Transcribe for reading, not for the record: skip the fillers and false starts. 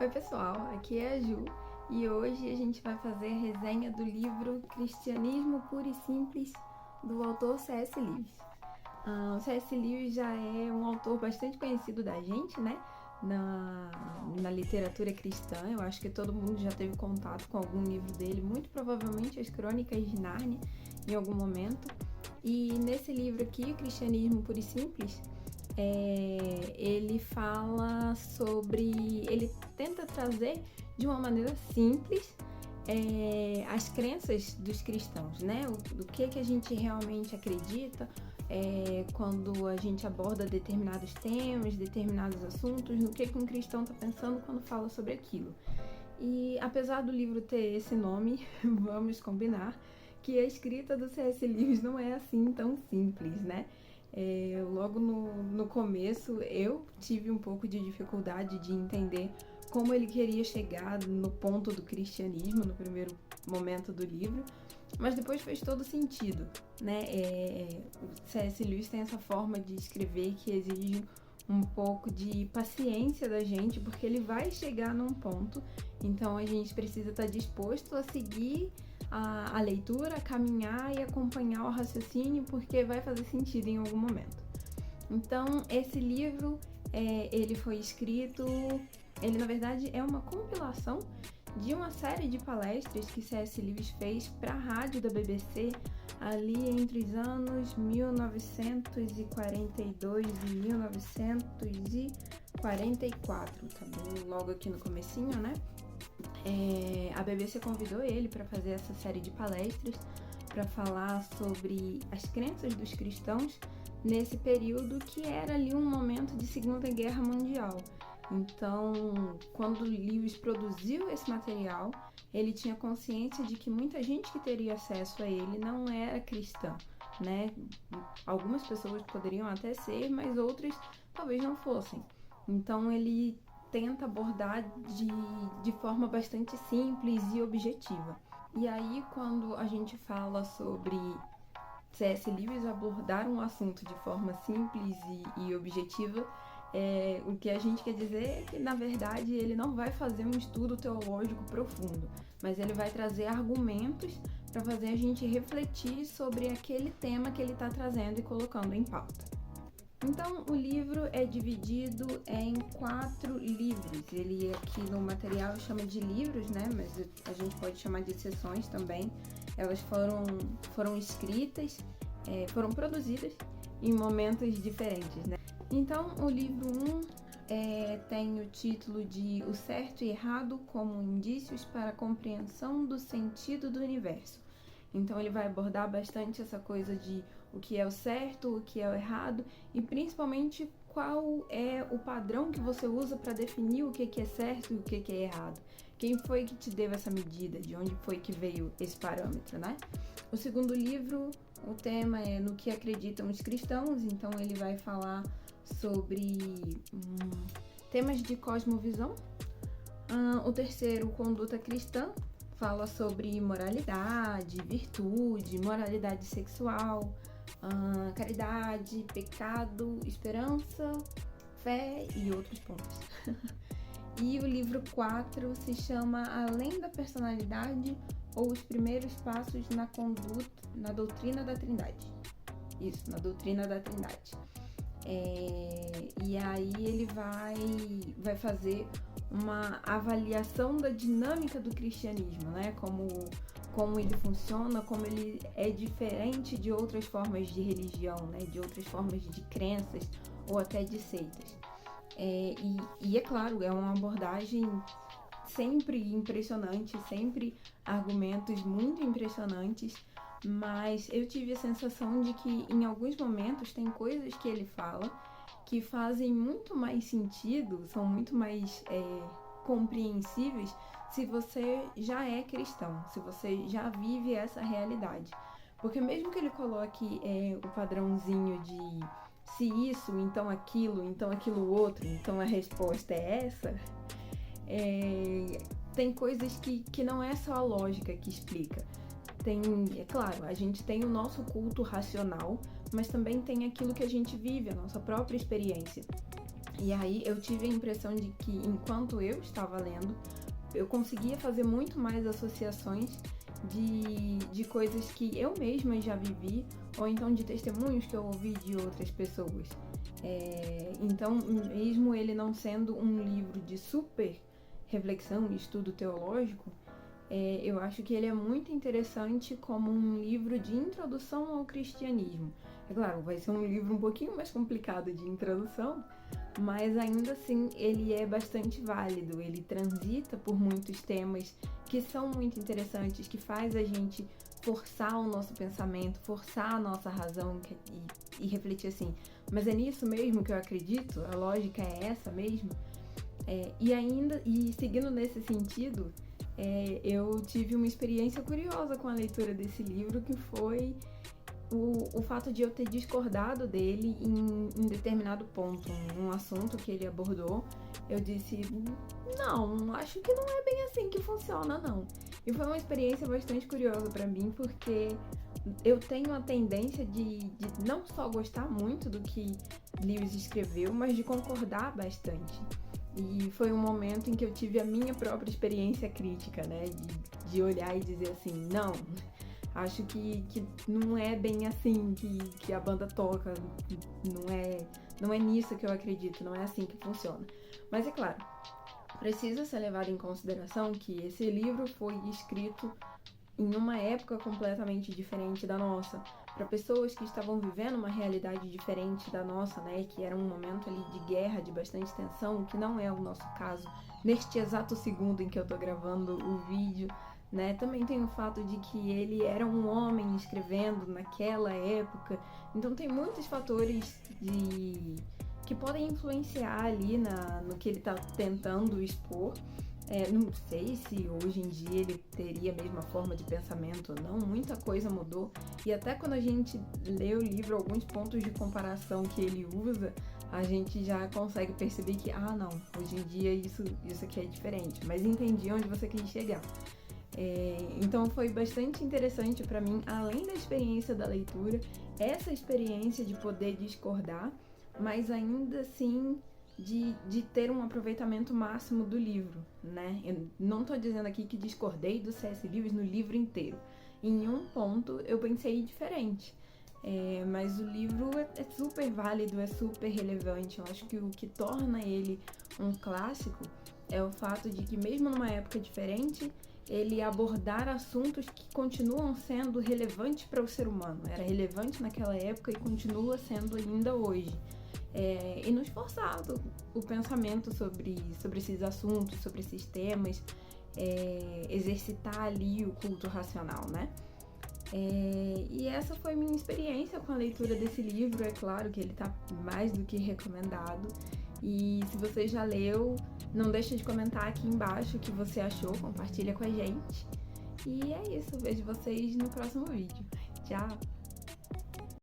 Oi pessoal, aqui é a Ju e hoje a gente vai fazer a resenha do livro Cristianismo Puro e Simples, do autor C.S. Lewis. O C.S. Lewis já é um autor bastante conhecido da gente, né? Na literatura cristã, eu acho que todo mundo já teve contato com algum livro dele, muito provavelmente as Crônicas de Nárnia, em algum momento. E nesse livro aqui, o Cristianismo Puro e Simples, ele fala sobre... ele tenta trazer de uma maneira simples as crenças dos cristãos, né? Do que a gente realmente acredita quando a gente aborda determinados temas, determinados assuntos, no que um cristão está pensando quando fala sobre aquilo. E apesar do livro ter esse nome, vamos combinar que a escrita do C.S. Lewis não é assim tão simples, né? Logo no começo eu tive um pouco de dificuldade de entender como ele queria chegar no ponto do cristianismo no primeiro momento do livro, mas depois fez todo sentido, né? O C.S. Lewis tem essa forma de escrever que exige um pouco de paciência da gente, porque ele vai chegar num ponto, então a gente precisa estar disposto a seguir a leitura, a caminhar e acompanhar o raciocínio, porque vai fazer sentido em algum momento. Então, esse livro, ele foi escrito, ele na verdade é uma compilação de uma série de palestras que C.S. Lewis fez para a rádio da BBC ali entre os anos 1942 e 1944, tá bem logo aqui no comecinho, né? A BBC convidou ele para fazer essa série de palestras para falar sobre as crenças dos cristãos nesse período que era ali um momento de Segunda Guerra Mundial. Então, quando Lewis produziu esse material, ele tinha consciência de que muita gente que teria acesso a ele não era cristã, né? Algumas pessoas poderiam até ser, mas outras talvez não fossem. Então, ele tenta abordar de forma bastante simples e objetiva. E aí, quando a gente fala sobre C.S. Lewis abordar um assunto de forma simples e objetiva, o que a gente quer dizer é que, na verdade, ele não vai fazer um estudo teológico profundo, mas ele vai trazer argumentos para fazer a gente refletir sobre aquele tema que ele está trazendo e colocando em pauta. Então, o livro é dividido em 4 livros. Ele aqui no material chama de livros, né? Mas a gente pode chamar de seções também. Elas foram escritas, foram produzidas em momentos diferentes, né? Então, o livro 1 tem o título de O Certo e Errado como Indícios para a Compreensão do Sentido do Universo. Então ele vai abordar bastante essa coisa de o que é o certo, o que é o errado e principalmente qual é o padrão que você usa para definir o que é certo e o que é errado. Quem foi que te deu essa medida? De onde foi que veio esse parâmetro, né? O segundo livro, o tema é No que acreditam os cristãos, então ele vai falar sobre temas de cosmovisão. O terceiro, Conduta Cristã, fala sobre moralidade, virtude, moralidade sexual, caridade, pecado, esperança, fé e outros pontos. E o livro 4 se chama Além da Personalidade ou Os Primeiros Passos na Conduta, na Doutrina da Trindade. Isso, na Doutrina da Trindade. E aí ele vai fazer uma avaliação da dinâmica do cristianismo, né? Como ele funciona, como ele é diferente de outras formas de religião, né? De outras formas de crenças ou até de seitas. E é claro, é uma abordagem sempre impressionante, sempre argumentos muito impressionantes, mas eu tive a sensação de que em alguns momentos tem coisas que ele fala que fazem muito mais sentido, são muito mais compreensíveis se você já é cristão, se você já vive essa realidade. Porque mesmo que ele coloque o padrãozinho de se isso, então aquilo outro, então a resposta é essa, tem coisas que não é só a lógica que explica. É claro, a gente tem o nosso culto racional, mas também tem aquilo que a gente vive, a nossa própria experiência. E aí eu tive a impressão de que enquanto eu estava lendo, eu conseguia fazer muito mais associações de coisas que eu mesma já vivi, ou então de testemunhos que eu ouvi de outras pessoas. Então, mesmo ele não sendo um livro de super reflexão e estudo teológico, eu acho que ele é muito interessante como um livro de introdução ao cristianismo. É claro, vai ser um livro um pouquinho mais complicado de introdução, mas ainda assim ele é bastante válido. Ele transita por muitos temas que são muito interessantes, que faz a gente forçar o nosso pensamento, forçar a nossa razão e refletir assim, mas é nisso mesmo que eu acredito? A lógica é essa mesmo? E seguindo nesse sentido, eu tive uma experiência curiosa com a leitura desse livro, que foi o fato de eu ter discordado dele em determinado ponto, num assunto que ele abordou. Eu disse, não, acho que não é bem assim que funciona, não. E foi uma experiência bastante curiosa pra mim, porque eu tenho a tendência de não só gostar muito do que Lewis escreveu, mas de concordar bastante. E foi um momento em que eu tive a minha própria experiência crítica, né? De olhar e dizer assim, não, acho que não é bem assim que a banda toca, não é nisso que eu acredito, não é assim que funciona. Mas é claro, precisa ser levado em consideração que esse livro foi escrito em uma época completamente diferente da nossa, para pessoas que estavam vivendo uma realidade diferente da nossa, né, que era um momento ali de guerra, de bastante tensão, que não é o nosso caso neste exato segundo em que eu tô gravando o vídeo, né. Também tem o fato de que ele era um homem escrevendo naquela época, então tem muitos fatores que podem influenciar ali no que ele tá tentando expor. Não sei se hoje em dia ele teria a mesma forma de pensamento ou não, muita coisa mudou. E até quando a gente lê o livro, alguns pontos de comparação que ele usa, a gente já consegue perceber que, não, hoje em dia isso aqui é diferente. Mas entendi onde você quis chegar. Então foi bastante interessante para mim, além da experiência da leitura, essa experiência de poder discordar, mas ainda assim de ter um aproveitamento máximo do livro, né? Eu não tô dizendo aqui que discordei do C.S. Lewis no livro inteiro. Em um ponto eu pensei diferente, mas o livro é super válido, é super relevante. Eu acho que o que torna ele um clássico é o fato de que, mesmo numa época diferente, ele abordar assuntos que continuam sendo relevantes para o ser humano. Era relevante naquela época e continua sendo ainda hoje. E nos forçar o pensamento sobre esses assuntos, sobre esses temas, exercitar ali o culto racional, né? E essa foi minha experiência com a leitura desse livro. É claro que ele tá mais do que recomendado. E se você já leu, não deixa de comentar aqui embaixo o que você achou, compartilha com a gente. E é isso, vejo vocês no próximo vídeo. Tchau!